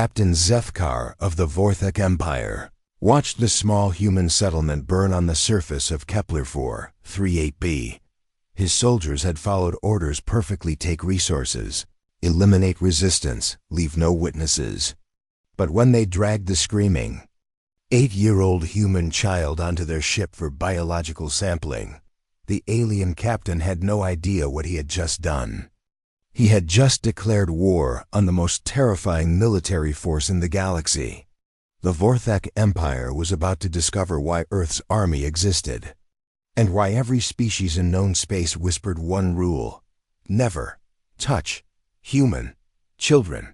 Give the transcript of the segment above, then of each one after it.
Captain Zeth'kar of the Vorthak Empire, watched the small human settlement burn on the surface of Kepler 438b. His soldiers had followed orders perfectly: take resources, eliminate resistance, leave no witnesses. But when they dragged the screaming 8-year-old human child onto their ship for biological sampling, the alien captain had no idea what he had just done. He had just declared war on the most terrifying military force in the galaxy. The Vorthak Empire was about to discover why Earth's army existed, and why every species in known space whispered one rule: never touch human children.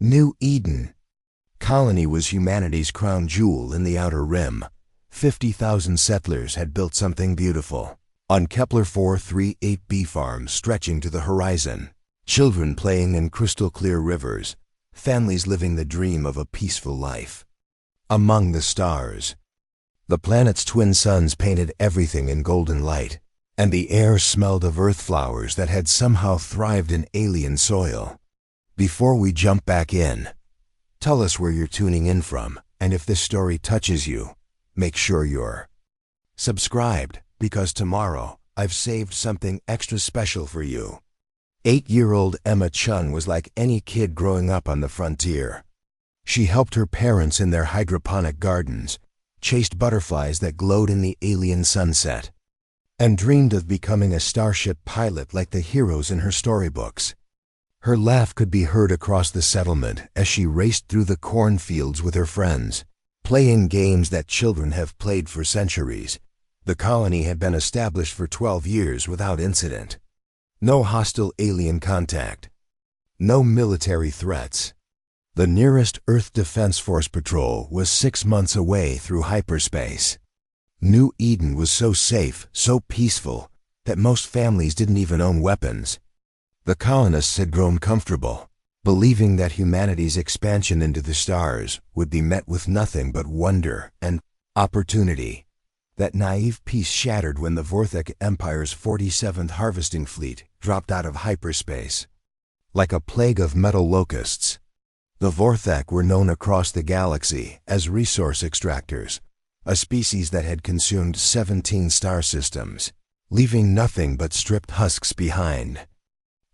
New Eden Colony was humanity's crown jewel in the Outer Rim. 50,000 settlers had built something beautiful on Kepler 438b farms stretching to the horizon. Children playing in crystal-clear rivers, families living the dream of a peaceful life. Among the stars, the planet's twin suns painted everything in golden light, and the air smelled of earth flowers that had somehow thrived in alien soil. Before we jump back in, tell us where you're tuning in from, and if this story touches you, make sure you're subscribed, because tomorrow I've saved something extra special for you. 8-year-old Emma Chun was like any kid growing up on the frontier. She helped her parents in their hydroponic gardens, chased butterflies that glowed in the alien sunset, and dreamed of becoming a starship pilot like the heroes in her storybooks. Her laugh could be heard across the settlement as she raced through the cornfields with her friends, playing games that children have played for centuries. The colony had been established for 12 years without incident. No hostile alien contact. No military threats. The nearest Earth Defense Force patrol was 6 months away through hyperspace. New Eden was so safe, so peaceful, that most families didn't even own weapons. The colonists had grown comfortable, believing that humanity's expansion into the stars would be met with nothing but wonder and opportunity. That naive peace shattered when the Vorthak Empire's 47th harvesting fleet dropped out of hyperspace. Like a plague of metal locusts, the Vorthak were known across the galaxy as resource extractors, a species that had consumed 17 star systems, leaving nothing but stripped husks behind.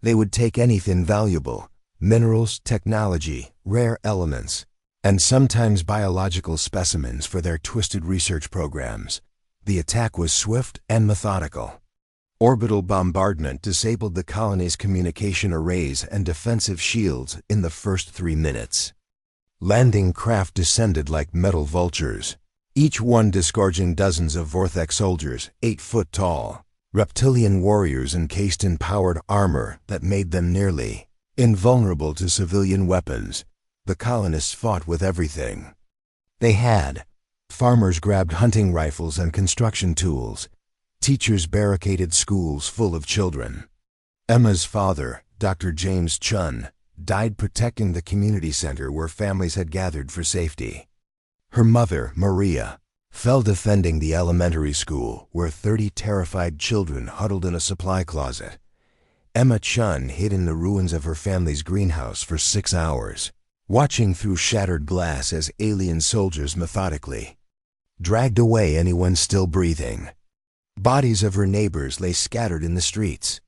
They would take anything valuable: minerals, technology, rare elements, and sometimes biological specimens for their twisted research programs. The attack was swift and methodical. Orbital bombardment disabled the colony's communication arrays and defensive shields in the first 3 minutes. Landing craft descended like metal vultures, each one disgorging dozens of Vorthak soldiers 8 foot tall, reptilian warriors encased in powered armor that made them nearly invulnerable to civilian weapons. The colonists fought with everything they had. Farmers grabbed hunting rifles and construction tools. Teachers barricaded schools full of children. Emma's father, Dr. James Chun, died protecting the community center where families had gathered for safety. Her mother, Maria, fell defending the elementary school where 30 terrified children huddled in a supply closet. Emma Chun hid in the ruins of her family's greenhouse for 6 hours, watching through shattered glass as alien soldiers methodically dragged away anyone still breathing. Bodies of her neighbors lay scattered in the streets.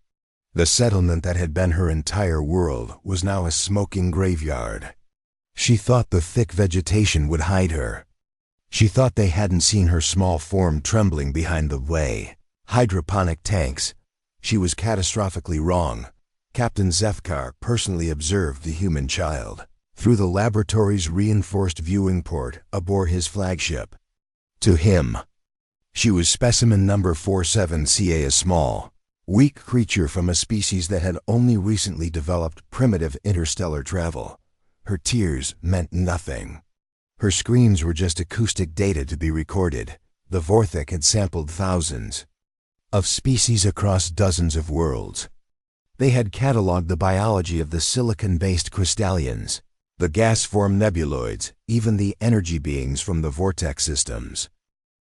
The settlement that had been her entire world was now a smoking graveyard. She thought the thick vegetation would hide her. She thought they hadn't seen her small form trembling behind the hydroponic tanks. She was catastrophically wrong. Captain Zeth'kar personally observed the human child through the laboratory's reinforced viewing port aboard his flagship. To him, she was specimen number 47Ca, a small, weak creature from a species that had only recently developed primitive interstellar travel. Her tears meant nothing. Her screams were just acoustic data to be recorded. The Vorthak had sampled thousands of species across dozens of worlds. They had cataloged the biology of the silicon-based crystallians, the gas-form nebuloids, even the energy beings from the vortex systems.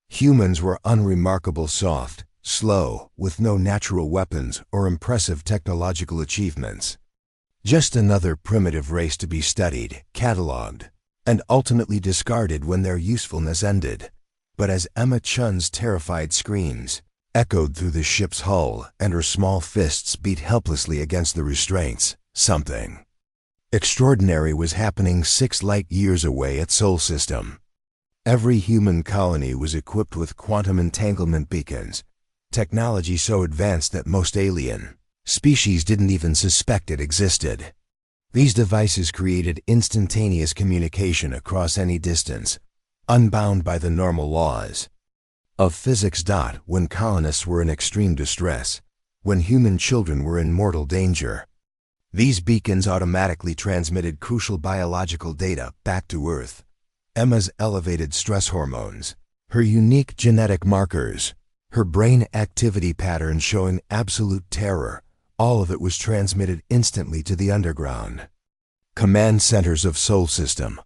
Humans were unremarkable, soft, slow, with no natural weapons or impressive technological achievements. Just another primitive race to be studied, catalogued, and ultimately discarded when their usefulness ended. But as Emma Chun's terrified screams echoed through the ship's hull and her small fists beat helplessly against the restraints, something extraordinary was happening 6 light-years away at Sol System. Every human colony was equipped with quantum entanglement beacons, technology so advanced that most alien species didn't even suspect it existed. These devices created instantaneous communication across any distance, unbound by the normal laws of physics. When colonists were in extreme distress, when human children were in mortal danger, these beacons automatically transmitted crucial biological data back to Earth. Emma's elevated stress hormones, her unique genetic markers, her brain activity patterns showing absolute terror, all of it was transmitted instantly to the underground command centers of Sol System.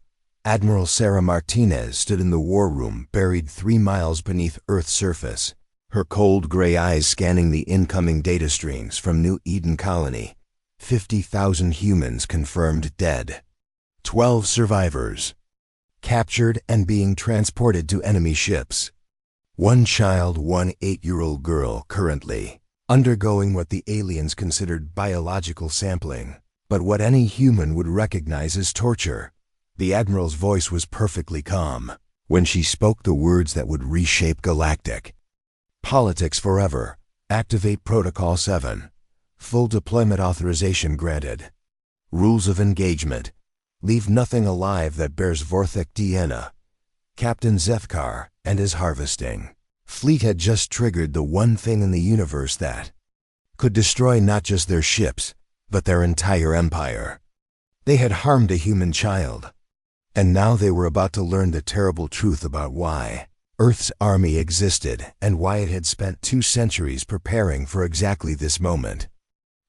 Admiral Sarah Martinez stood in the war room buried 3 miles beneath Earth's surface, her cold gray eyes scanning the incoming data streams from New Eden Colony. 50,000 humans confirmed dead. 12 survivors captured and being transported to enemy ships. 1 child, 1 8-year-old girl currently undergoing what the aliens considered biological sampling, but what any human would recognize as torture. The Admiral's voice was perfectly calm when she spoke the words that would reshape galactic politics forever. Activate Protocol 7. Full deployment authorization granted. Rules of engagement. Leave nothing alive that bears Vorthak DNA. Captain Zeth'kar and his harvesting fleet had just triggered the one thing in the universe that could destroy not just their ships, but their entire empire. They had harmed a human child, and now they were about to learn the terrible truth about why Earth's army existed and why it had spent 2 centuries preparing for exactly this moment.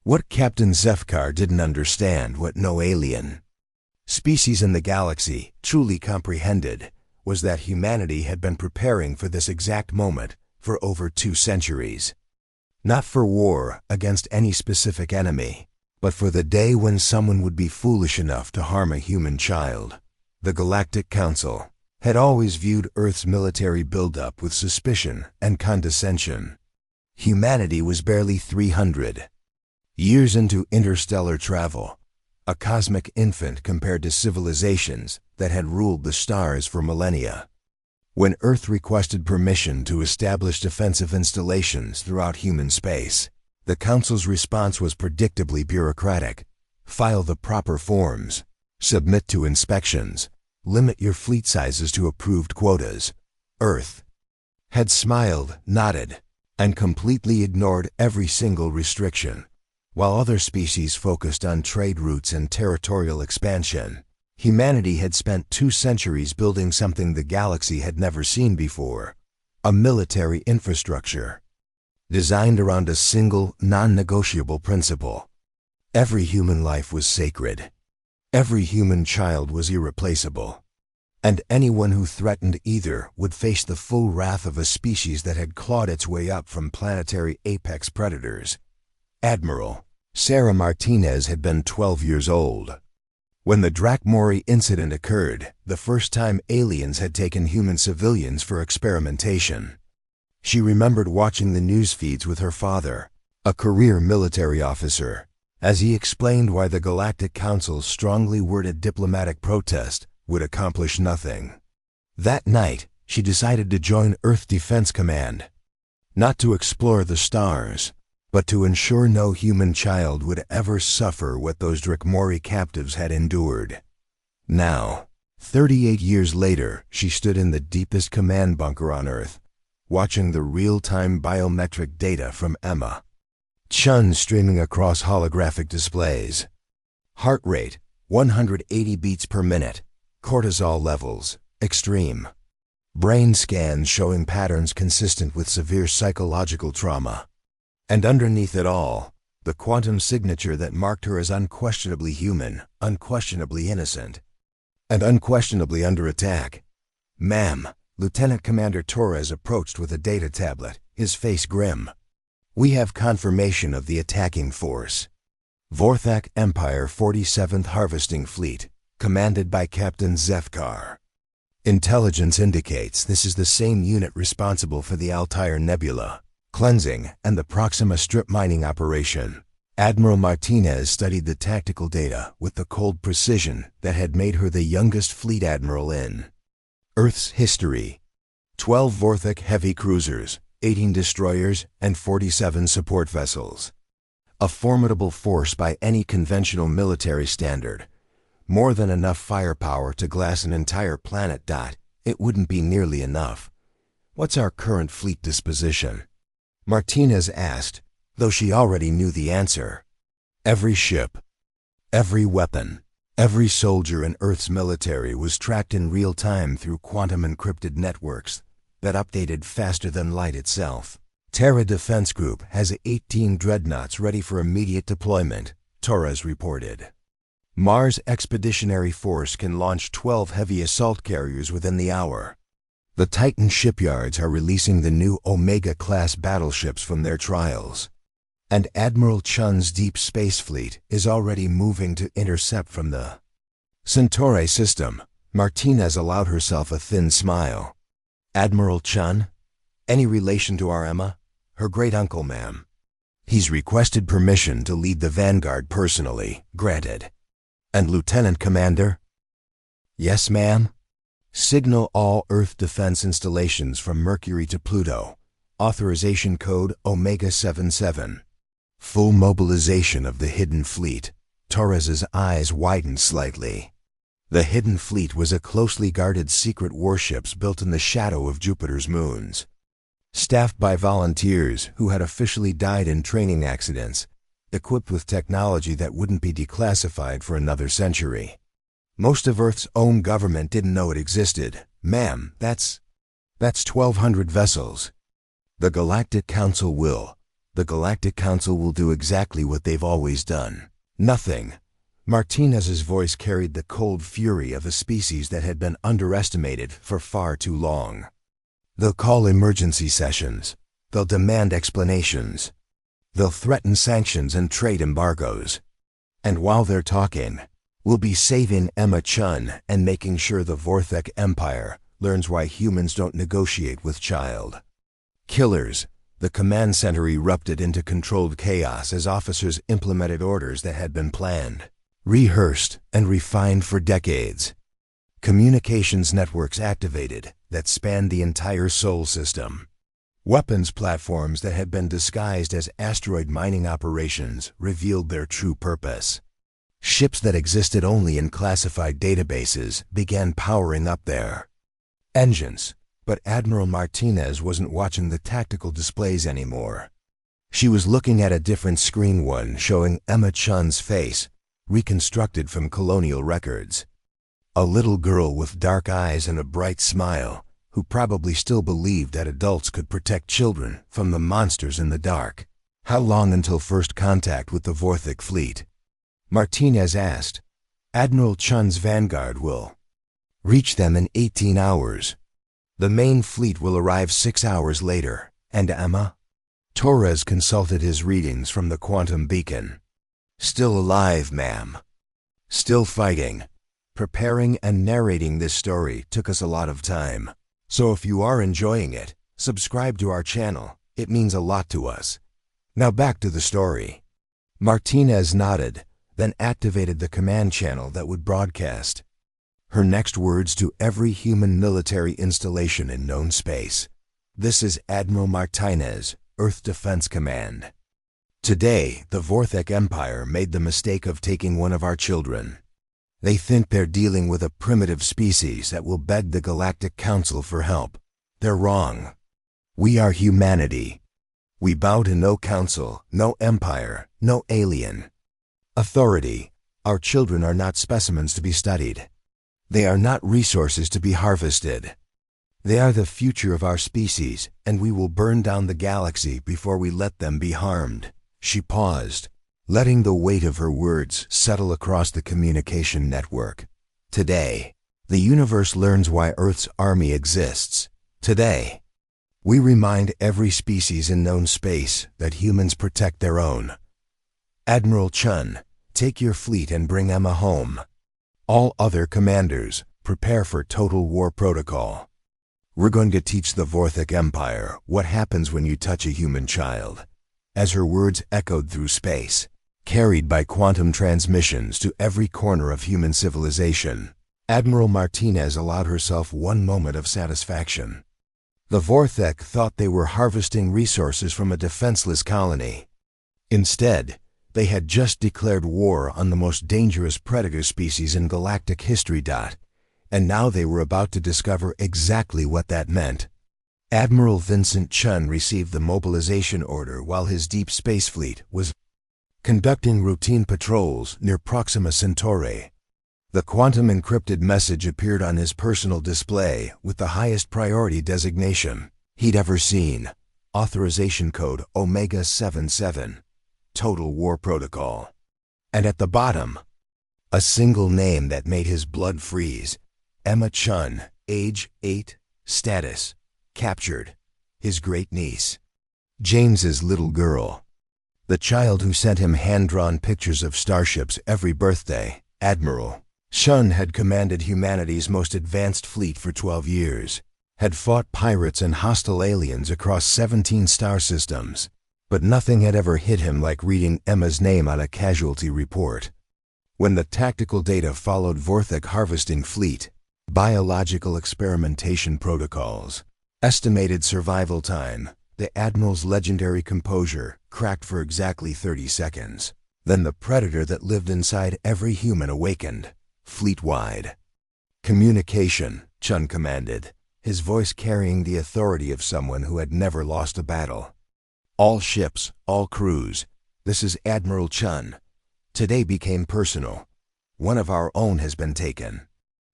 What Captain Zeth'kar didn't understand, what no alien species in the galaxy truly comprehended, was that humanity had been preparing for this exact moment for over 2 centuries. Not for war against any specific enemy, but for the day when someone would be foolish enough to harm a human child. The Galactic Council had always viewed Earth's military buildup with suspicion and condescension. Humanity was barely 300 years into interstellar travel, a cosmic infant compared to civilizations that had ruled the stars for millennia. When Earth requested permission to establish defensive installations throughout human space, the Council's response was predictably bureaucratic. File the proper forms, submit to inspections, limit your fleet sizes to approved quotas. Earth had smiled, nodded, and completely ignored every single restriction. While other species focused on trade routes and territorial expansion, humanity had spent 2 centuries building something the galaxy had never seen before: a military infrastructure designed around a single, non-negotiable principle. Every human life was sacred. Every human child was irreplaceable. And anyone who threatened either would face the full wrath of a species that had clawed its way up from planetary apex predators. Admiral Sarah Martinez had been 12 years old when the Drakmori incident occurred, the first time aliens had taken human civilians for experimentation. She remembered watching the news feeds with her father, a career military officer, as he explained why the Galactic Council's strongly worded diplomatic protest would accomplish nothing. That night, she decided to join Earth Defense Command, not to explore the stars, but to ensure no human child would ever suffer what those Drakmori captives had endured. Now, 38 years later, she stood in the deepest command bunker on Earth, watching the real-time biometric data from Emma Chun streaming across holographic displays. Heart rate, 180 beats per minute. Cortisol levels, extreme. Brain scans showing patterns consistent with severe psychological trauma. And underneath it all, the quantum signature that marked her as unquestionably human, unquestionably innocent, and unquestionably under attack. "Ma'am," Lieutenant Commander Torres approached with a data tablet, his face grim. "We have confirmation of the attacking force. Vorthak Empire 47th Harvesting Fleet, commanded by Captain Zeth'kar. Intelligence indicates this is the same unit responsible for the Altair Nebula, cleansing, and the Proxima strip mining operation. Admiral Martinez studied the tactical data with the cold precision that had made her the youngest fleet admiral in Earth's history. 12 Vorthak heavy cruisers, 18 destroyers, and 47 support vessels. A formidable force by any conventional military standard. More than enough firepower to glass an entire planet. It wouldn't be nearly enough. What's our current fleet disposition? Martinez asked, though she already knew the answer. Every ship, every weapon, every soldier in Earth's military was tracked in real time through quantum encrypted networks that updated faster than light itself. Terra Defense Group has 18 dreadnoughts ready for immediate deployment, Torres reported. Mars Expeditionary Force can launch 12 heavy assault carriers within the hour. The Titan shipyards are releasing the new Omega-class battleships from their trials. And Admiral Chun's Deep Space Fleet is already moving to intercept from the Centauri system. Martinez allowed herself a thin smile. Admiral Chun? Any relation to our Emma? Her great-uncle, ma'am. He's requested permission to lead the Vanguard personally. Granted. And Lieutenant Commander? Yes, ma'am. Signal all Earth defense installations from Mercury to Pluto. Authorization code Omega-77. Full mobilization of the Hidden Fleet. Torres's eyes widened slightly. The Hidden Fleet was a closely guarded secret warships built in the shadow of Jupiter's moons. Staffed by volunteers who had officially died in training accidents, equipped with technology that wouldn't be declassified for another century. Most of Earth's own government didn't know it existed. Ma'am, that's 1,200 vessels. The Galactic Council will do exactly what they've always done. Nothing. Martinez's voice carried the cold fury of a species that had been underestimated for far too long. They'll call emergency sessions. They'll demand explanations. They'll threaten sanctions and trade embargoes. And while they're talking, we'll be saving Emma Chun and making sure the Vorthak Empire learns why humans don't negotiate with child. Killers. The command center erupted into controlled chaos as officers implemented orders that had been planned, rehearsed, and refined for decades. Communications networks activated that spanned the entire Sol system. Weapons platforms that had been disguised as asteroid mining operations revealed their true purpose. Ships that existed only in classified databases began powering up their engines. But Admiral Martinez wasn't watching the tactical displays anymore. She was looking at a different screen, one showing Emma Chun's face, reconstructed from colonial records. A little girl with dark eyes and a bright smile, who probably still believed that adults could protect children from the monsters in the dark. How long until first contact with the Vorthak fleet? Martinez asked. Admiral Chun's Vanguard will reach them in 18 hours. The main fleet will arrive 6 hours later. And Emma? Torres consulted his readings from the quantum beacon. Still alive, ma'am. Still fighting. Preparing and narrating this story took us a lot of time. So if you are enjoying it, subscribe to our channel. It means a lot to us. Now back to the story. Martinez nodded, then activated the command channel that would broadcast her next words to every human military installation in known space. This is Admiral Martinez, Earth Defense Command. Today, the Vorthak Empire made the mistake of taking one of our children. They think they're dealing with a primitive species that will beg the Galactic Council for help. They're wrong. We are humanity. We bow to no council, no empire, no alien authority. Our children are not specimens to be studied. They are not resources to be harvested. They are the future of our species, and we will burn down the galaxy before we let them be harmed. She paused, letting the weight of her words settle across the communication network. Today, the universe learns why Earth's army exists. Today, we remind every species in known space that humans protect their own. Admiral Chun, take your fleet and bring Emma home. All other commanders, prepare for total war protocol. We're going to teach the Vorthak Empire what happens when you touch a human child. As her words echoed through space, carried by quantum transmissions to every corner of human civilization, Admiral Martinez allowed herself one moment of satisfaction. The Vorthak thought they were harvesting resources from a defenseless colony. Instead, they had just declared war on the most dangerous predator species in galactic history. And now they were about to discover exactly what that meant. Admiral Vincent Chun received the mobilization order while his deep space fleet was conducting routine patrols near Proxima Centauri. The quantum-encrypted message appeared on his personal display with the highest priority designation he'd ever seen. Authorization code Omega 77. Total War Protocol. And at the bottom, a single name that made his blood freeze. Emma Chun, age 8, status, captured. His great-niece. James's little girl. The child who sent him hand-drawn pictures of starships every birthday. Admiral Chun had commanded humanity's most advanced fleet for 12 years, had fought pirates and hostile aliens across 17 star systems, but nothing had ever hit him like reading Emma's name on a casualty report. When the tactical data followed Vorthak harvesting fleet, biological experimentation protocols, estimated survival time, the Admiral's legendary composure cracked for exactly 30 seconds. Then the predator that lived inside every human awakened, fleet-wide. Communication, Chun commanded, his voice carrying the authority of someone who had never lost a battle. All ships, all crews, this is Admiral Chun. Today became personal. One of our own has been taken.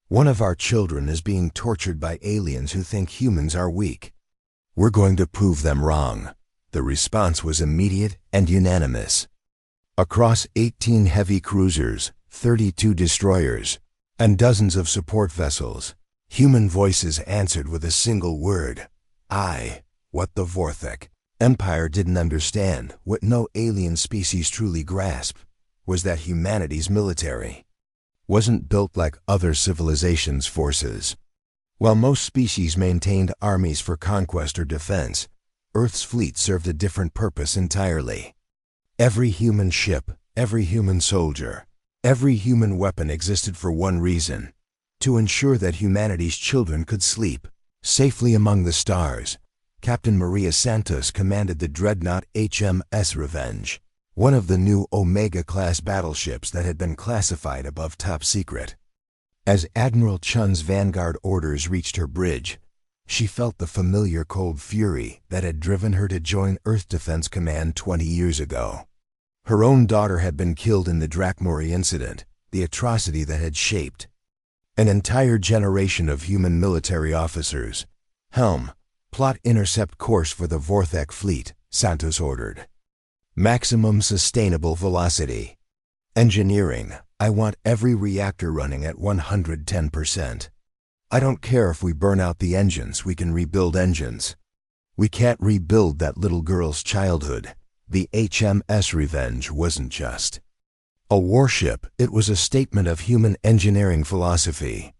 One of our children is being tortured by aliens who think humans are weak. We're going to prove them wrong. The response was immediate and unanimous. Across 18 heavy cruisers, 32 destroyers, and dozens of support vessels, human voices answered with a single word. What the Vorthak Empire didn't understand, what no alien species truly grasped, was that humanity's military wasn't built like other civilizations' forces. While most species maintained armies for conquest or defense, Earth's fleet served a different purpose entirely. Every human ship, every human soldier, every human weapon existed for one reason: to ensure that humanity's children could sleep safely among the stars. Captain Maria Santos commanded the dreadnought HMS Revenge, one of the new Omega-class battleships that had been classified above top secret. As Admiral Chun's Vanguard orders reached her bridge, she felt the familiar cold fury that had driven her to join Earth Defense Command 20 years ago. Her own daughter had been killed in the Drakmori incident, the atrocity that had shaped an entire generation of human military officers. Helm, plot intercept course for the Vorthak fleet, Santos ordered. Maximum sustainable velocity. Engineering, I want every reactor running at 110%. I don't care if we burn out the engines, we can rebuild engines. We can't rebuild that little girl's childhood. The HMS Revenge wasn't just a warship, it was a statement of human engineering philosophy.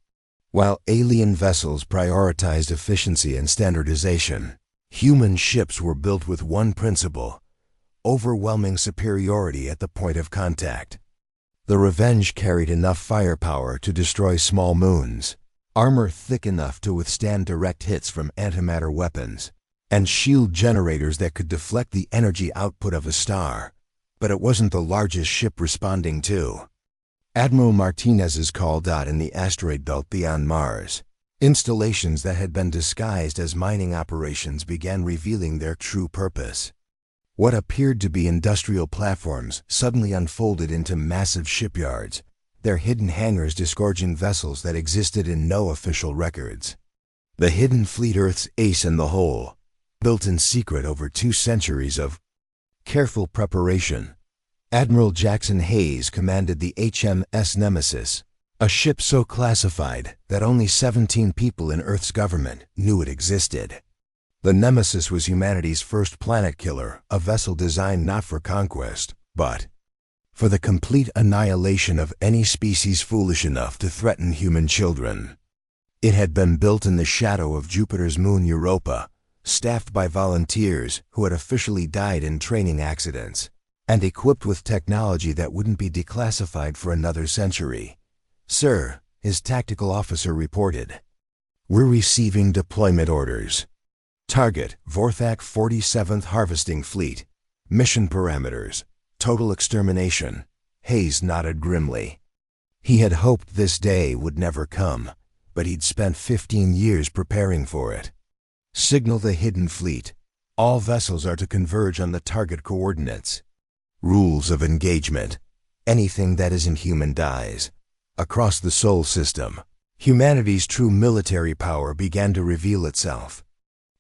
While alien vessels prioritized efficiency and standardization, human ships were built with one principle: overwhelming superiority at the point of contact. The Revenge carried enough firepower to destroy small moons, armor thick enough to withstand direct hits from antimatter weapons, and shield generators that could deflect the energy output of a star. But it wasn't the largest ship responding to Admiral Martinez's call. In the asteroid belt beyond Mars, installations that had been disguised as mining operations began revealing their true purpose. What appeared to be industrial platforms suddenly unfolded into massive shipyards, their hidden hangars disgorging vessels that existed in no official records. The Hidden Fleet, Earth's ace in the hole, built in secret over 2 centuries of careful preparation. Admiral Jackson Hayes commanded the HMS Nemesis, a ship so classified that only 17 people in Earth's government knew it existed. The Nemesis was humanity's first planet killer, a vessel designed not for conquest, but for the complete annihilation of any species foolish enough to threaten human children. It had been built in the shadow of Jupiter's moon Europa, staffed by volunteers who had officially died in training accidents, and equipped with technology that wouldn't be declassified for another century. "Sir," his tactical officer reported, "we're receiving deployment orders. Target, Vorthak 47th Harvesting Fleet. Mission parameters, total extermination." Hayes nodded grimly. He had hoped this day would never come, but he'd spent 15 years preparing for it. "Signal the hidden fleet. All vessels are to converge on the target coordinates. Rules of engagement. Anything that isn't human dies. Across the Sol system, humanity's true military power began to reveal itself.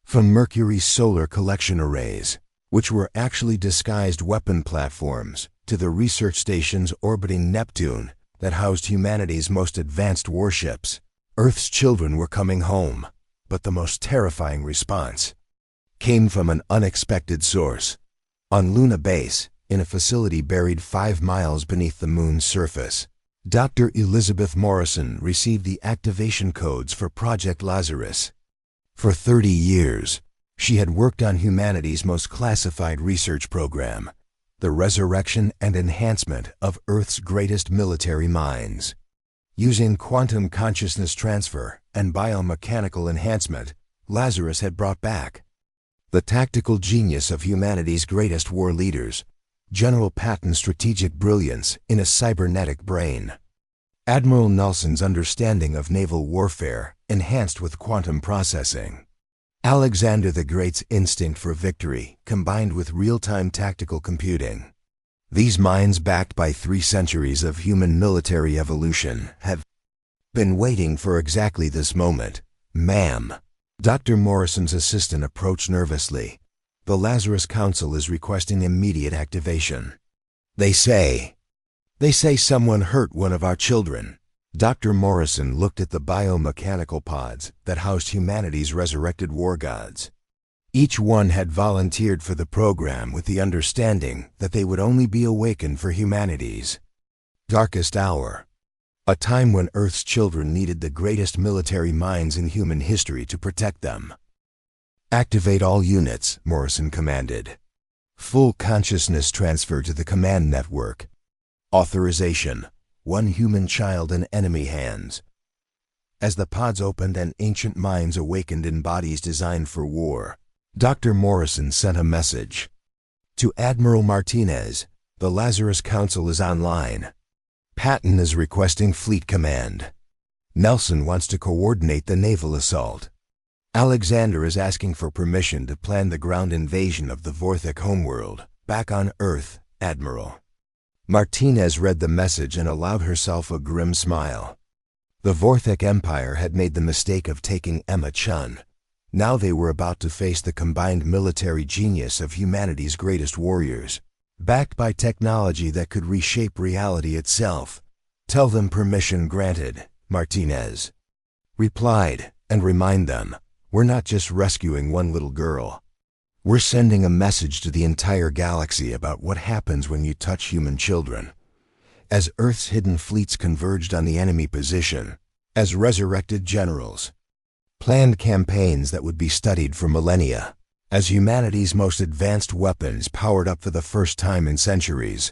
From Mercury's solar collection arrays, which were actually disguised weapon platforms, to the research stations orbiting Neptune that housed humanity's most advanced warships, Earth's children were coming home. But the most terrifying response came from an unexpected source. On Luna Base, in a facility buried 5 miles beneath the moon's surface, Dr. Elizabeth Morrison received the activation codes for Project Lazarus. For 30 years, she had worked on humanity's most classified research program, the resurrection and enhancement of Earth's greatest military minds. Using quantum consciousness transfer and biomechanical enhancement, Lazarus had brought back the tactical genius of humanity's greatest war leaders, General Patton's strategic brilliance in a cybernetic brain, Admiral Nelson's understanding of naval warfare enhanced with quantum processing, Alexander the Great's instinct for victory combined with real-time tactical computing. These minds, backed by 3 centuries of human military evolution, have been waiting for exactly this moment. "Ma'am," Dr. Morrison's assistant approached nervously. "The Lazarus Council is requesting immediate activation. They say someone hurt one of our children." Dr. Morrison looked at the biomechanical pods that housed humanity's resurrected war gods. Each one had volunteered for the program with the understanding that they would only be awakened for humanity's darkest hour, a time when Earth's children needed the greatest military minds in human history to protect them. "Activate all units," Morrison commanded. "Full consciousness transfer to the command network. Authorization: 1 human child in enemy hands." As the pods opened and ancient minds awakened in bodies designed for war, Dr. Morrison sent a message. "To Admiral Martinez, the Lazarus Council is online. Patton is requesting fleet command. Nelson wants to coordinate the naval assault. Alexander is asking for permission to plan the ground invasion of the Vorthak homeworld. Back on Earth, Admiral." Martinez read the message and allowed herself a grim smile. The Vorthak Empire had made the mistake of taking Emma Chun. Now they were about to face the combined military genius of humanity's greatest warriors, backed by technology that could reshape reality itself. "Tell them permission granted," Martinez replied, "and remind them, we're not just rescuing one little girl. We're sending a message to the entire galaxy about what happens when you touch human children." As Earth's hidden fleets converged on the enemy position, as resurrected generals planned campaigns that would be studied for millennia, as humanity's most advanced weapons powered up for the first time in centuries,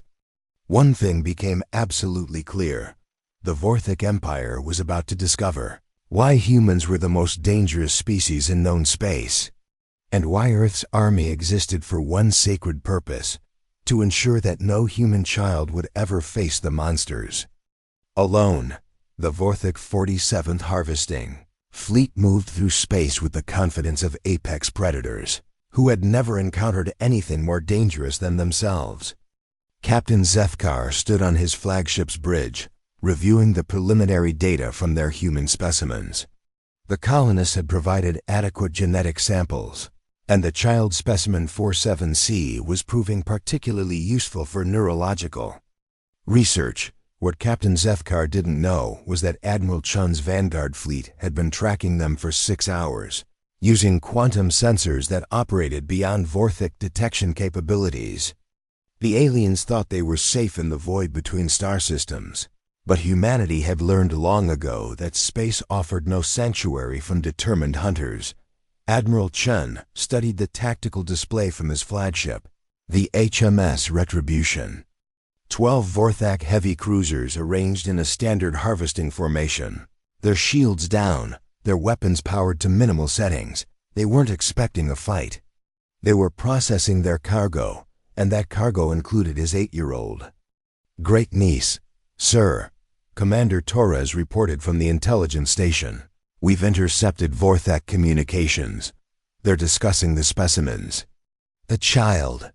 one thing became absolutely clear. The Vorthak Empire was about to discover why humans were the most dangerous species in known space, and why Earth's army existed for one sacred purpose: to ensure that no human child would ever face the monsters alone. The Vorthak 47th Harvesting Fleet moved through space with the confidence of apex predators who had never encountered anything more dangerous than themselves. Captain Zeth'kar stood on his flagship's bridge, reviewing the preliminary data from their human specimens. The colonists had provided adequate genetic samples, and the child specimen 47C was proving particularly useful for neurological research. What Captain Zeth'kar didn't know was that Admiral Chun's Vanguard fleet had been tracking them for 6 hours, using quantum sensors that operated beyond Vorthak detection capabilities. The aliens thought they were safe in the void between star systems, but humanity had learned long ago that space offered no sanctuary from determined hunters. Admiral Chun studied the tactical display from his flagship, the HMS Retribution. 12 Vorthak heavy cruisers arranged in a standard harvesting formation. Their shields down, their weapons powered to minimal settings. They weren't expecting a fight. They were processing their cargo, and that cargo included his 8-year-old. Great Niece, Sir, Commander Torres reported from the intelligence station. We've intercepted Vorthak communications. They're discussing the specimens. The child.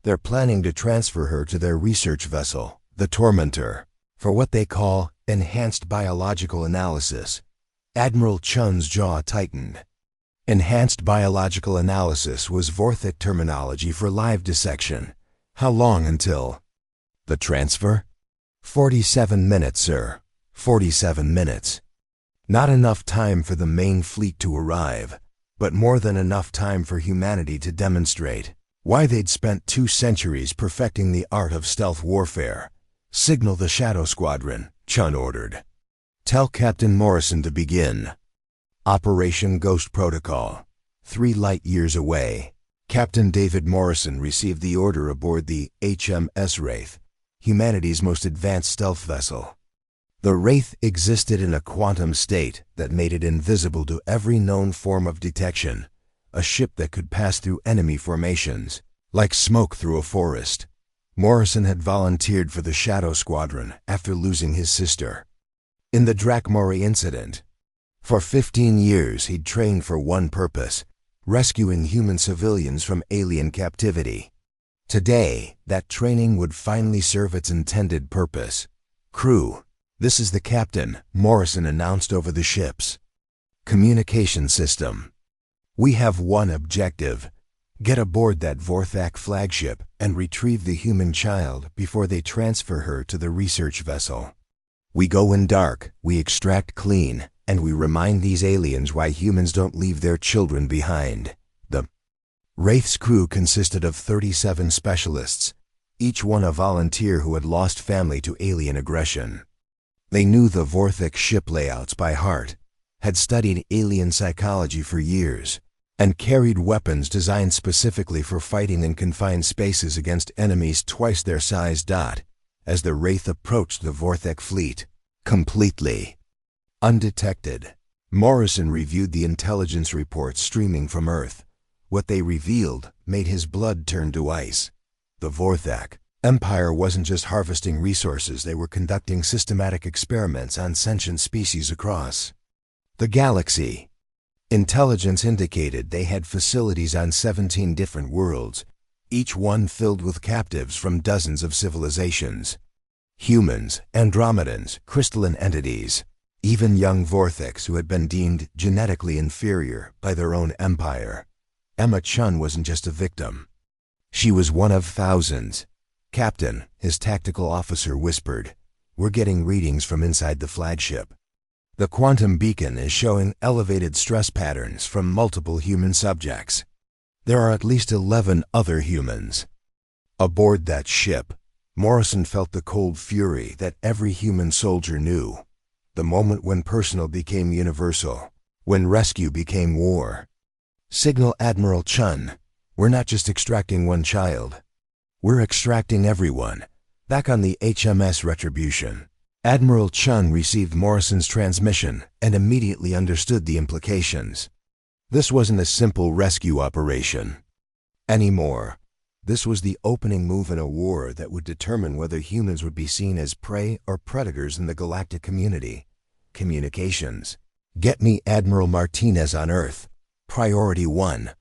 They're planning to transfer her to their research vessel, the Tormentor, for what they call enhanced biological analysis. Admiral Chun's jaw tightened. Enhanced biological analysis was Vorthak terminology for live dissection. How long until the transfer? 47 minutes, sir. 47 minutes. Not enough time for the main fleet to arrive, but more than enough time for humanity to demonstrate why they'd spent 2 centuries perfecting the art of stealth warfare. Signal the Shadow Squadron, Chun ordered. Tell Captain Morrison to begin. Operation Ghost Protocol. 3 light years away. Captain David Morrison received the order aboard the HMS Wraith, humanity's most advanced stealth vessel. The Wraith existed in a quantum state that made it invisible to every known form of detection, a ship that could pass through enemy formations, like smoke through a forest. Morrison had volunteered for the Shadow Squadron after losing his sister in the Drakmori incident. For 15 years he'd trained for one purpose: rescuing human civilians from alien captivity. Today, that training would finally serve its intended purpose. Crew, this is the captain, Morrison announced over the ship's communication system. We have one objective: get aboard that Vorthak flagship and retrieve the human child before they transfer her to the research vessel. We go in dark, we extract clean, and we remind these aliens why humans don't leave their children behind. The Wraith's crew consisted of 37 specialists, each one a volunteer who had lost family to alien aggression. They knew the Vorthak ship layouts by heart, had studied alien psychology for years, and carried weapons designed specifically for fighting in confined spaces against enemies twice their size. As the Wraith approached the Vorthak fleet, completely undetected, Morrison reviewed the intelligence reports streaming from Earth. What they revealed made his blood turn to ice. The Vorthak Empire wasn't just harvesting resources, they were conducting systematic experiments on sentient species across the galaxy. Intelligence indicated they had facilities on 17 different worlds, each one filled with captives from dozens of civilizations. Humans, Andromedans, crystalline entities, even young Vorthaks who had been deemed genetically inferior by their own empire. Emma Chun wasn't just a victim. She was one of thousands. Captain, his tactical officer whispered, "We're getting readings from inside the flagship. The quantum beacon is showing elevated stress patterns from multiple human subjects. There are at least 11 other humans." Aboard that ship, Morrison felt the cold fury that every human soldier knew. The moment when personal became universal, when rescue became war. Signal Admiral Chun, we're not just extracting one child. We're extracting everyone. Back on the HMS Retribution, Admiral Chun received Morrison's transmission and immediately understood the implications. This wasn't a simple rescue operation anymore. This was the opening move in a war that would determine whether humans would be seen as prey or predators in the galactic community. Communications. Get me Admiral Martinez on Earth. Priority 1.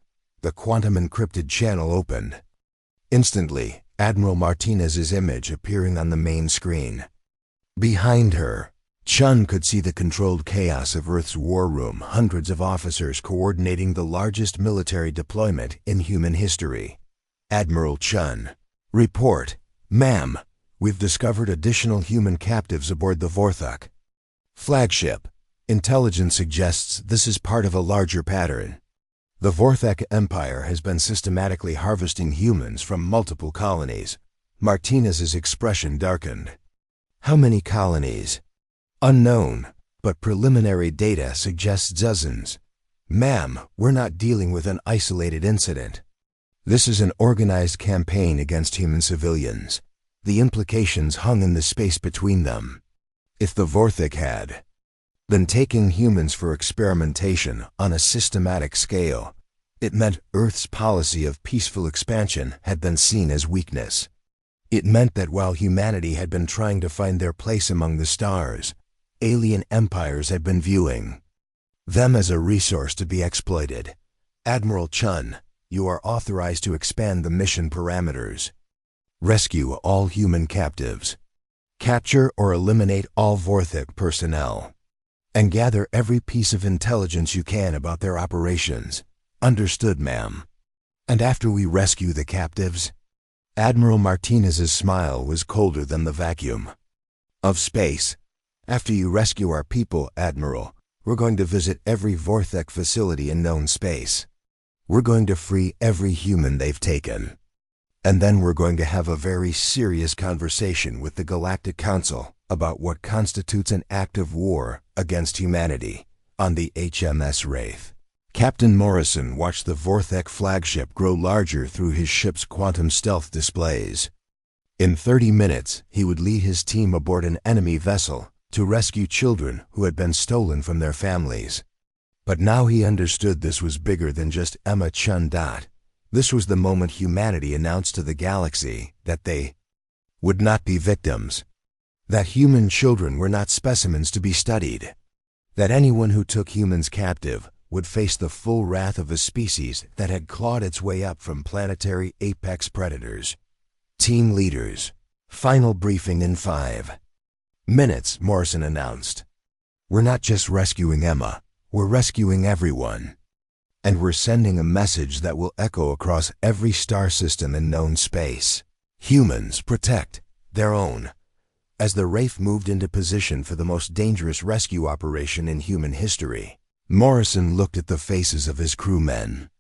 The quantum encrypted channel opened. Instantly, Admiral Martinez's image appearing on the main screen. Behind her, Chun could see the controlled chaos of Earth's war room, hundreds of officers coordinating the largest military deployment in human history. Admiral Chun. Report. Ma'am, we've discovered additional human captives aboard the Vorthak flagship. Intelligence suggests this is part of a larger pattern. The Vorthak Empire has been systematically harvesting humans from multiple colonies, Martinez's expression darkened. How many colonies? Unknown, but preliminary data suggests dozens. Ma'am, we're not dealing with an isolated incident. This is an organized campaign against human civilians. The implications hung in the space between them. If the Vorthak had been taking humans for experimentation on a systematic scale, it meant Earth's policy of peaceful expansion had been seen as weakness. It meant that while humanity had been trying to find their place among the stars, alien empires had been viewing them as a resource to be exploited. Admiral Chun, you are authorized to expand the mission parameters. Rescue all human captives. Capture or eliminate all Vorthak personnel. And gather every piece of intelligence you can about their operations. Understood, ma'am. And after we rescue the captives? Admiral Martinez's smile was colder than the vacuum of space. After you rescue our people, Admiral, we're going to visit every Vorthak facility in known space. We're going to free every human they've taken. And then we're going to have a very serious conversation with the Galactic Council about what constitutes an act of war against humanity on the HMS Wraith. Captain Morrison watched the Vorthak flagship grow larger through his ship's quantum stealth displays. In 30 minutes, he would lead his team aboard an enemy vessel to rescue children who had been stolen from their families. But now he understood this was bigger than just Emma Chun. This was the moment humanity announced to the galaxy that they would not be victims. That human children were not specimens to be studied. That anyone who took humans captive would face the full wrath of a species that had clawed its way up from planetary apex predators. Team leaders. Final briefing in 5 minutes, Morrison announced. We're not just rescuing Emma, we're rescuing everyone. And we're sending a message that will echo across every star system in known space. Humans protect their own. As the Wraith moved into position for the most dangerous rescue operation in human history, Morrison looked at the faces of his crewmen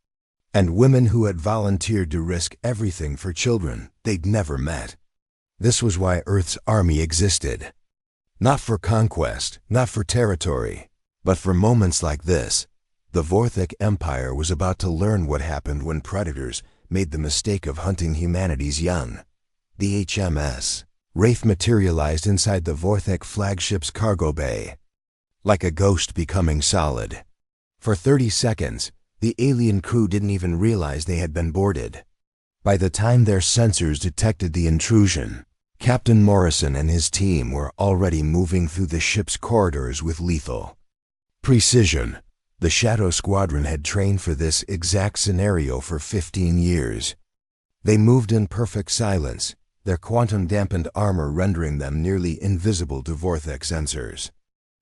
and women who had volunteered to risk everything for children they'd never met. This was why Earth's army existed. Not for conquest, not for territory, but for moments like this. The Vorthak Empire was about to learn what happened when predators made the mistake of hunting humanity's young. The HMS Wraith materialized inside the Vorthak flagship's cargo bay, like a ghost becoming solid. For 30 seconds, the alien crew didn't even realize they had been boarded. By the time their sensors detected the intrusion, Captain Morrison and his team were already moving through the ship's corridors with lethal precision. The Shadow Squadron had trained for this exact scenario for 15 years. They moved in perfect silence, their quantum-dampened armor rendering them nearly invisible to Vorthak sensors.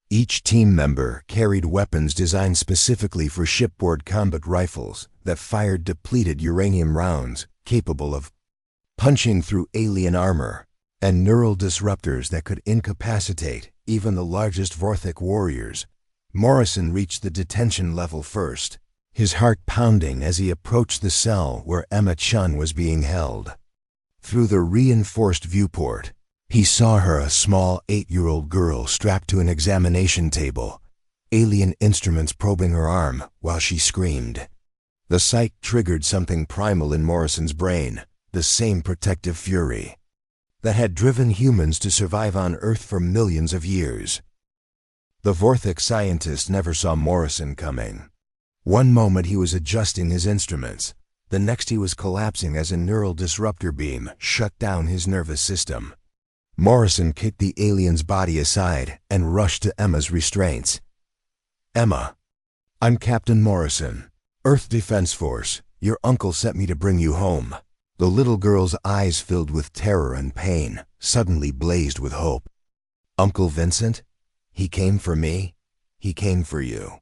Each team member carried weapons designed specifically for shipboard combat rifles that fired depleted uranium rounds capable of punching through alien armor, and neural disruptors that could incapacitate even the largest Vorthak warriors. Morrison reached the detention level first, his heart pounding as he approached the cell where Emma Chun was being held. Through the reinforced viewport, he saw her, a small 8-year-old girl strapped to an examination table, alien instruments probing her arm while she screamed. The sight triggered something primal in Morrison's brain, the same protective fury that had driven humans to survive on Earth for millions of years. The Vorthak scientist never saw Morrison coming. One moment he was adjusting his instruments, the next he was collapsing as a neural disruptor beam shut down his nervous system. Morrison kicked the alien's body aside and rushed to Emma's restraints. Emma, I'm Captain Morrison, Earth Defense Force. Your uncle sent me to bring you home. The little girl's eyes, filled with terror and pain, suddenly blazed with hope. Uncle Vincent? He came for me. He came for you.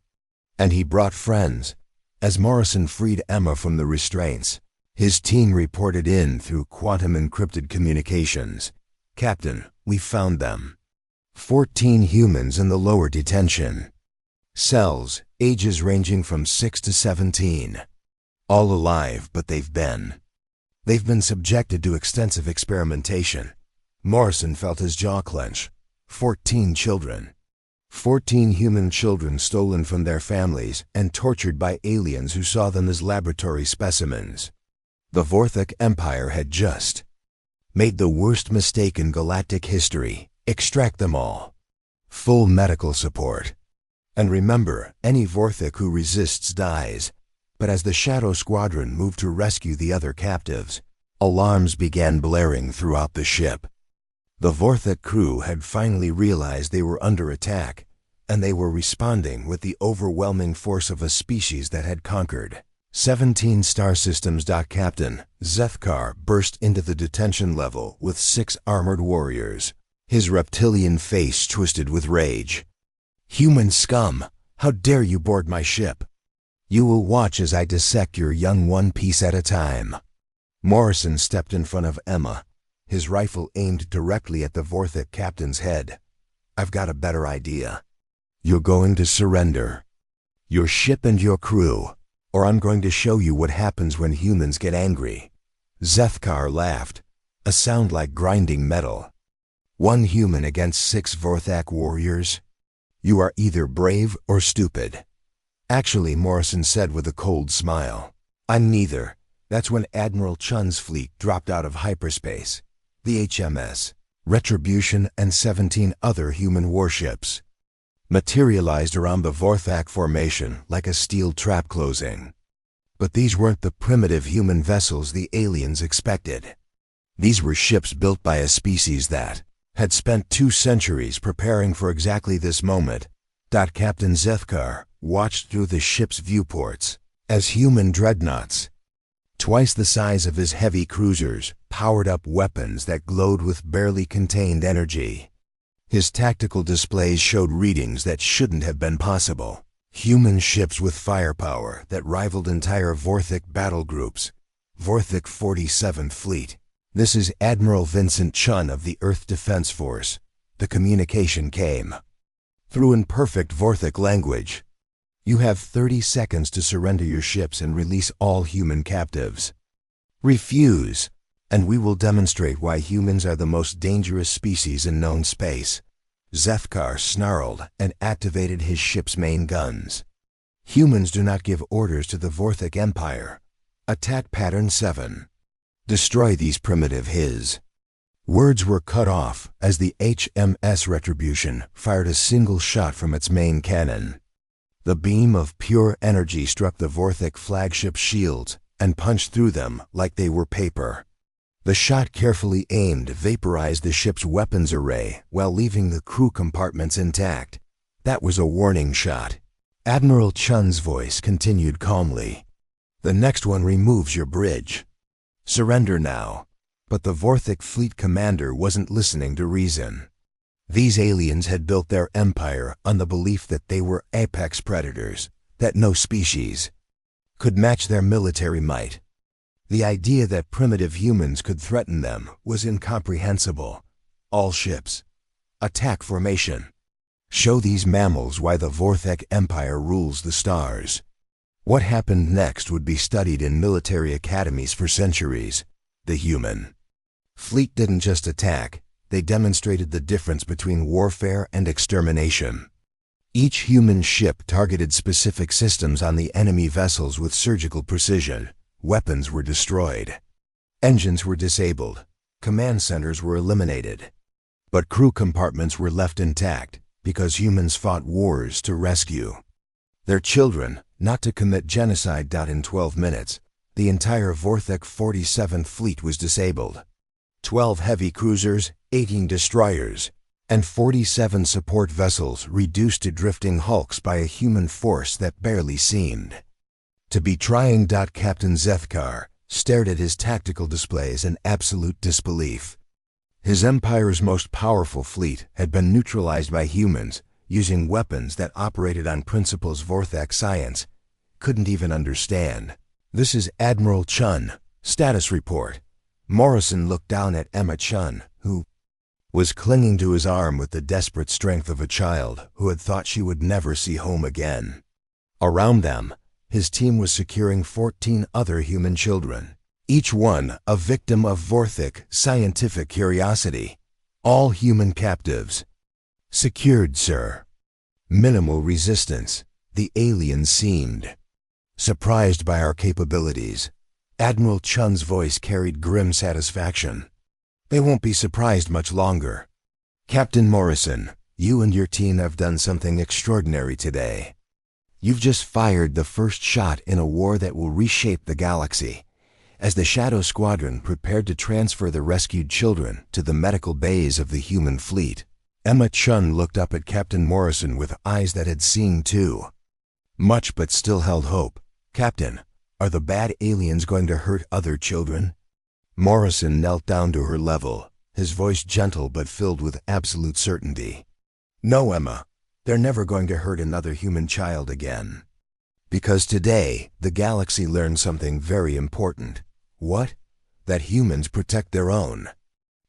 And he brought friends. As Morrison freed Emma from the restraints, his team reported in through quantum-encrypted communications. Captain, we found them. 14 humans in the lower detention cells, ages ranging from 6 to 17. All alive, but they've been They've been subjected to extensive experimentation. Morrison felt his jaw clench. 14 children. 14 human children stolen from their families and tortured by aliens who saw them as laboratory specimens. The Vorthak Empire had just made the worst mistake in galactic history. Extract them all. Full medical support. And remember, any Vorthak who resists dies. But as the Shadow Squadron moved to rescue the other captives, alarms began blaring throughout the ship. The Vorthak crew had finally realized they were under attack, and they were responding with the overwhelming force of a species that had conquered. 17 Star Systems. Captain Zeth'kar burst into the detention level with 6 armored warriors, his reptilian face twisted with rage. "Human scum! How dare you board my ship? You will watch as I dissect your young one piece at a time." Morrison stepped in front of Emma, his rifle aimed directly at the Vorthak captain's head. "I've got a better idea. You're going to surrender. Your ship and your crew, or I'm going to show you what happens when humans get angry." Zeth'kar laughed, a sound like grinding metal. "One human against 6 Vorthak warriors? You are either brave or stupid." "Actually," Morrison said with a cold smile, "I'm neither." That's when Admiral Chun's fleet dropped out of hyperspace. The HMS Retribution and 17 other human warships materialized around the Vorthak formation like a steel trap closing. But these weren't the primitive human vessels the aliens expected. These were ships built by a species that had spent 2 centuries preparing for exactly this moment. Captain Zeth'kar watched through the ship's viewports as human dreadnoughts, twice the size of his heavy cruisers, powered up weapons that glowed with barely contained energy. His tactical displays showed readings that shouldn't have been possible. Human ships with firepower that rivaled entire Vorthak battle groups. Vorthak 47th Fleet. "This is Admiral Vincent Chun of the Earth Defense Force." The communication came through in perfect Vorthak language. "You have 30 seconds to surrender your ships and release all human captives. Refuse, and we will demonstrate why humans are the most dangerous species in known space." Zeth'kar snarled and activated his ship's main guns. "Humans do not give orders to the Vorthak Empire. Attack Pattern 7. Destroy these primitive his." Words were cut off as the HMS Retribution fired a single shot from its main cannon. The beam of pure energy struck the Vorthak flagship shields and punched through them like they were paper. The shot, carefully aimed, vaporized the ship's weapons array while leaving the crew compartments intact. That was a warning shot. Admiral Chun's voice continued calmly. "The next one removes your bridge. Surrender now." But the Vorthak fleet commander wasn't listening to reason. These aliens had built their empire on the belief that they were apex predators, that no species could match their military might. The idea that primitive humans could threaten them was incomprehensible. "All ships, attack formation. Show these mammals why the Vorthak Empire rules the stars." What happened next would be studied in military academies for centuries. The human fleet didn't just attack, they demonstrated the difference between warfare and extermination. Each human ship targeted specific systems on the enemy vessels with surgical precision. Weapons were destroyed. Engines were disabled. Command centers were eliminated. But crew compartments were left intact because humans fought wars to rescue their children, not to commit genocide. In 12 minutes, the entire Vorthak 47th Fleet was disabled. 12 heavy cruisers, 18 destroyers, and 47 support vessels reduced to drifting hulks by a human force that barely seemed to be trying. Captain Zeth'kar stared at his tactical displays in absolute disbelief. His empire's most powerful fleet had been neutralized by humans using weapons that operated on principles Vorthak science couldn't even understand. "This is Admiral Chun. Status report." Morrison looked down at Emma Chun, who was clinging to his arm with the desperate strength of a child who had thought she would never see home again. Around them, his team was securing 14 other human children. each one a victim of Vorthak scientific curiosity. All human captives. Secured, sir. Minimal resistance. The aliens seemed surprised by our capabilities. Admiral Chun's voice carried grim satisfaction. They won't be surprised much longer. Captain Morrison, you and your team have done something extraordinary today. You've just fired the first shot in a war that will reshape the galaxy. As the Shadow Squadron prepared to transfer the rescued children to the medical bays of the human fleet, Emma Chun looked up at Captain Morrison with eyes that had seen too much but still held hope. Captain, are the bad aliens going to hurt other children? Morrison knelt down to her level, his voice gentle but filled with absolute certainty. No, Emma, they're never going to hurt another human child again. Because today, the galaxy learned something very important. What? That humans protect their own.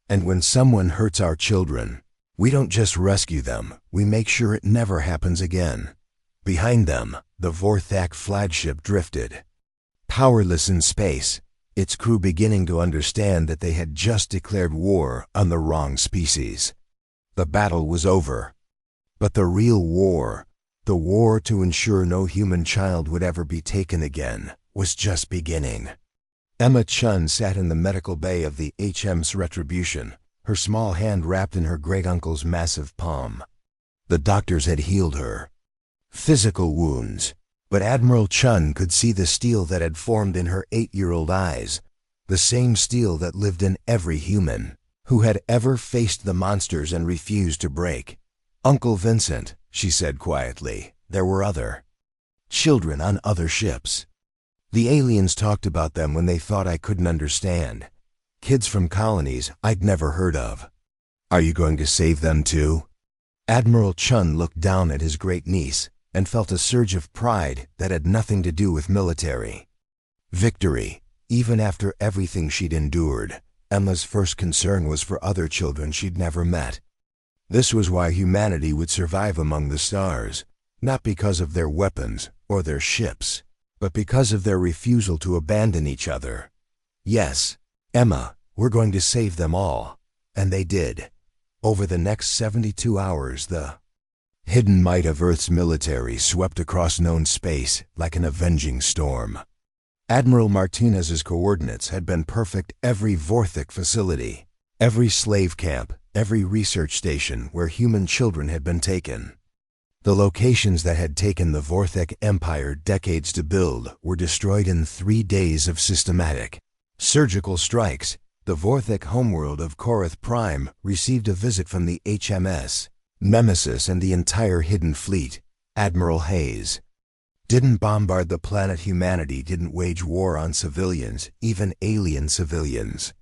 And when someone hurts our children, we don't just rescue them, we make sure it never happens again. Behind them, the Vorthak flagship drifted. Powerless in space, its crew beginning to understand that they had just declared war on the wrong species. The battle was over. But the real war, the war to ensure no human child would ever be taken again, was just beginning. Emma Chun sat in the medical bay of the HM's Retribution, her small hand wrapped in her great-uncle's massive palm. The doctors had healed her. Physical wounds, but Admiral Chun could see the steel that had formed in her 8-year-old eyes, the same steel that lived in every human who had ever faced the monsters and refused to break. Uncle Vincent, she said quietly, there were other children on other ships. The aliens talked about them when they thought I couldn't understand. Kids from colonies I'd never heard of. Are you going to save them too? Admiral Chun looked down at his great-niece and felt a surge of pride that had nothing to do with military victory. Even after everything she'd endured, Emma's first concern was for other children she'd never met. This was why humanity would survive among the stars, not because of their weapons or their ships, but because of their refusal to abandon each other. Yes, Emma, we're going to save them all. And they did. Over the next 72 hours, the hidden might of Earth's military swept across known space like an avenging storm. Admiral Martinez's coordinates had been perfect. Every Vorthak facility, every slave camp, every research station where human children had been taken. The locations that had taken the Vorthak Empire decades to build were destroyed in 3 days of systematic surgical strikes. The Vorthak homeworld of Korath Prime received a visit from the HMS Nemesis, and the entire hidden fleet, Admiral Hayes, didn't bombard the planet. Humanity didn't wage war on civilians, even alien civilians.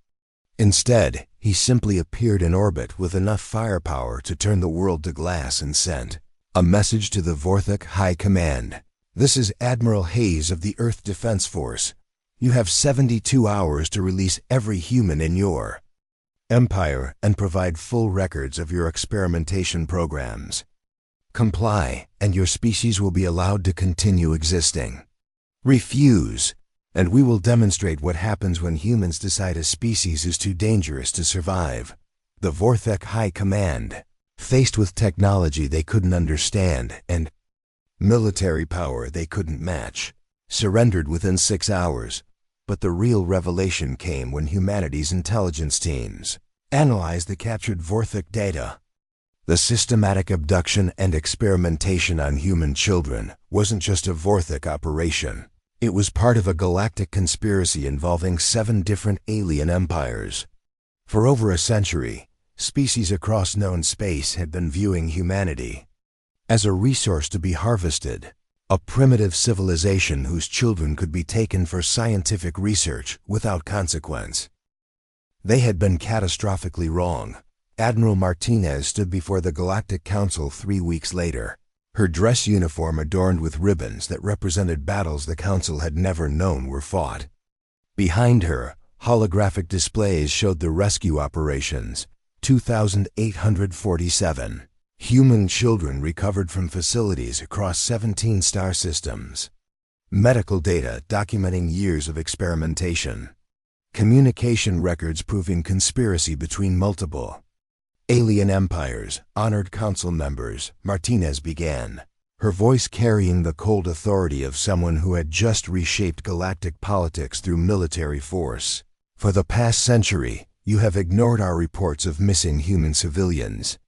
Instead, he simply appeared in orbit with enough firepower to turn the world to glass and sent a message to the Vorthak High Command. This is Admiral Hayes of the Earth Defense Force. You have 72 hours to release every human in your empire and provide full records of your experimentation programs. Comply, and your species will be allowed to continue existing. Refuse, and we will demonstrate what happens when humans decide a species is too dangerous to survive. The Vorthak High Command, faced with technology they couldn't understand and military power they couldn't match, surrendered within 6 hours. But the real revelation came when humanity's intelligence teams analyzed the captured Vorthak data. The systematic abduction and experimentation on human children wasn't just a Vorthak operation. It was part of a galactic conspiracy involving 7 different alien empires. For over a century, species across known space had been viewing humanity as a resource to be harvested, a primitive civilization whose children could be taken for scientific research without consequence. They had been catastrophically wrong. Admiral Martinez stood before the Galactic Council 3 weeks later, her dress uniform adorned with ribbons that represented battles the Council had never known were fought. Behind her, holographic displays showed the rescue operations, 2,847. Human children recovered from facilities across 17 star systems. Medical data documenting years of experimentation. Communication records proving conspiracy between multiple alien empires. Honored council members, Martinez began, her voice carrying the cold authority of someone who had just reshaped galactic politics through military force. For the past century, you have ignored our reports of missing human civilians.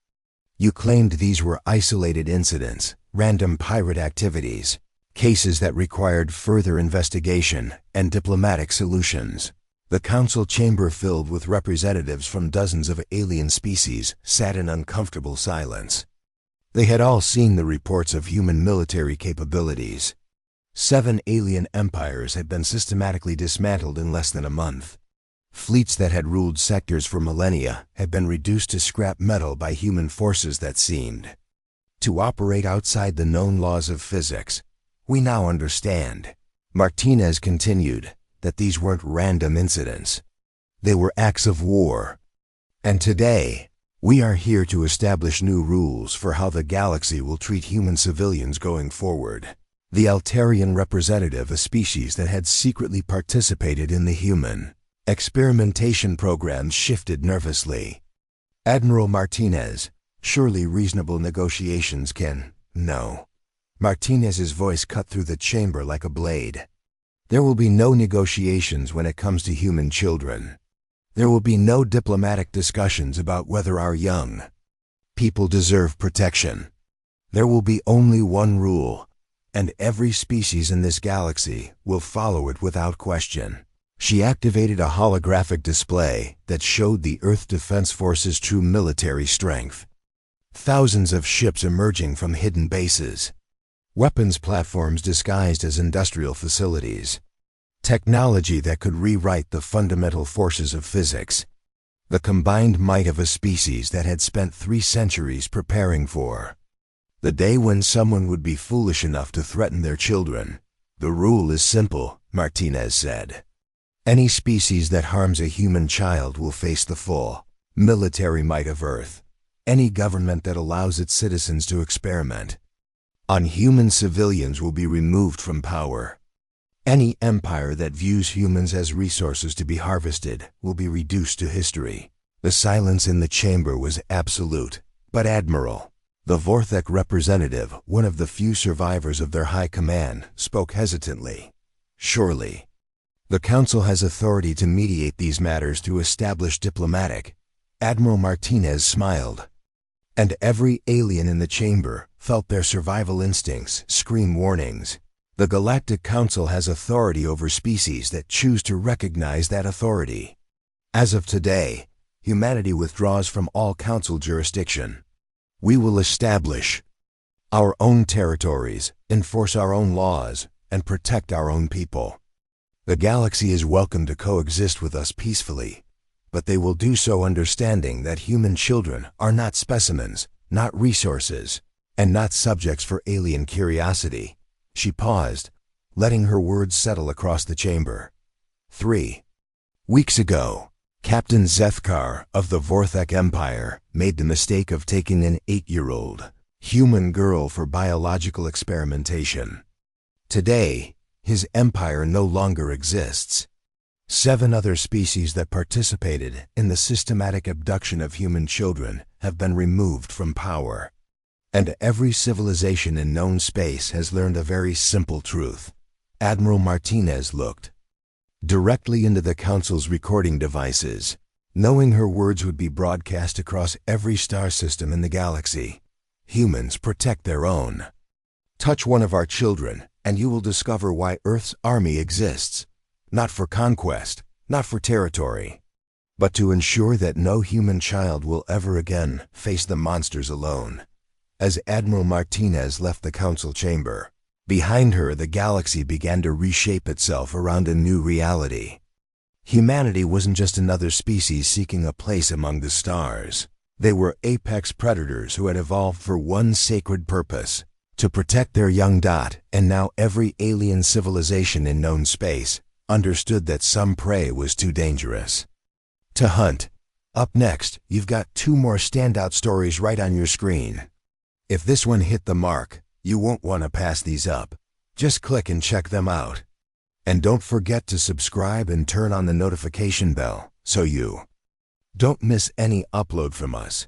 You claimed these were isolated incidents, random pirate activities, cases that required further investigation and diplomatic solutions. The council chamber, filled with representatives from dozens of alien species, sat in uncomfortable silence. They had all seen the reports of human military capabilities. 7 alien empires had been systematically dismantled in less than a month. Fleets that had ruled sectors for millennia had been reduced to scrap metal by human forces that seemed to operate outside the known laws of physics. We now understand, Martinez continued, that these weren't random incidents. They were acts of war. And today, we are here to establish new rules for how the galaxy will treat human civilians going forward. The Altarian representative, a species that had secretly participated in the human experimentation programs, shifted nervously. Admiral Martinez, surely reasonable negotiations can... No. Martinez's voice cut through the chamber like a blade. There will be no negotiations when it comes to human children. There will be no diplomatic discussions about whether our young people deserve protection. There will be only one rule, and every species in this galaxy will follow it without question. She activated a holographic display that showed the Earth Defense Force's true military strength. Thousands of ships emerging from hidden bases. Weapons platforms disguised as industrial facilities. Technology that could rewrite the fundamental forces of physics. The combined might of a species that had spent 3 centuries preparing for the day when someone would be foolish enough to threaten their children. The rule is simple, Martinez said. Any species that harms a human child will face the full military might of Earth. Any government that allows its citizens to experiment on human civilians will be removed from power. Any empire that views humans as resources to be harvested will be reduced to history. The silence in the chamber was absolute. But Admiral, the Vorthak representative, one of the few survivors of their high command, spoke hesitantly. Surely, the Council has authority to mediate these matters through established diplomatic. Admiral Martinez smiled. And every alien in the chamber felt their survival instincts scream warnings. The Galactic Council has authority over species that choose to recognize that authority. As of today, humanity withdraws from all Council jurisdiction. We will establish our own territories, enforce our own laws, and protect our own people. The galaxy is welcome to coexist with us peacefully, but they will do so understanding that human children are not specimens, not resources, and not subjects for alien curiosity. She paused, letting her words settle across the chamber. 3 weeks ago, Captain Zeth'kar of the Vorthak Empire made the mistake of taking an 8-year-old human girl for biological experimentation. Today, his empire no longer exists. 7 other species that participated in the systematic abduction of human children have been removed from power. And every civilization in known space has learned a very simple truth. Admiral Martinez looked directly into the Council's recording devices, knowing her words would be broadcast across every star system in the galaxy. Humans protect their own. Touch one of our children, and you will discover why Earth's army exists. Not for conquest, not for territory, but to ensure that no human child will ever again face the monsters alone. As Admiral Martinez left the Council chamber, behind her the galaxy began to reshape itself around a new reality. Humanity wasn't just another species seeking a place among the stars. They were apex predators who had evolved for one sacred purpose: to protect their young dot. And now every alien civilization in known space understood that some prey was too dangerous to hunt. Up next, you've got 2 more standout stories right on your screen. If this one hit the mark, you won't want to pass these up. Just click and check them out. And don't forget to subscribe and turn on the notification bell so you don't miss any upload from us.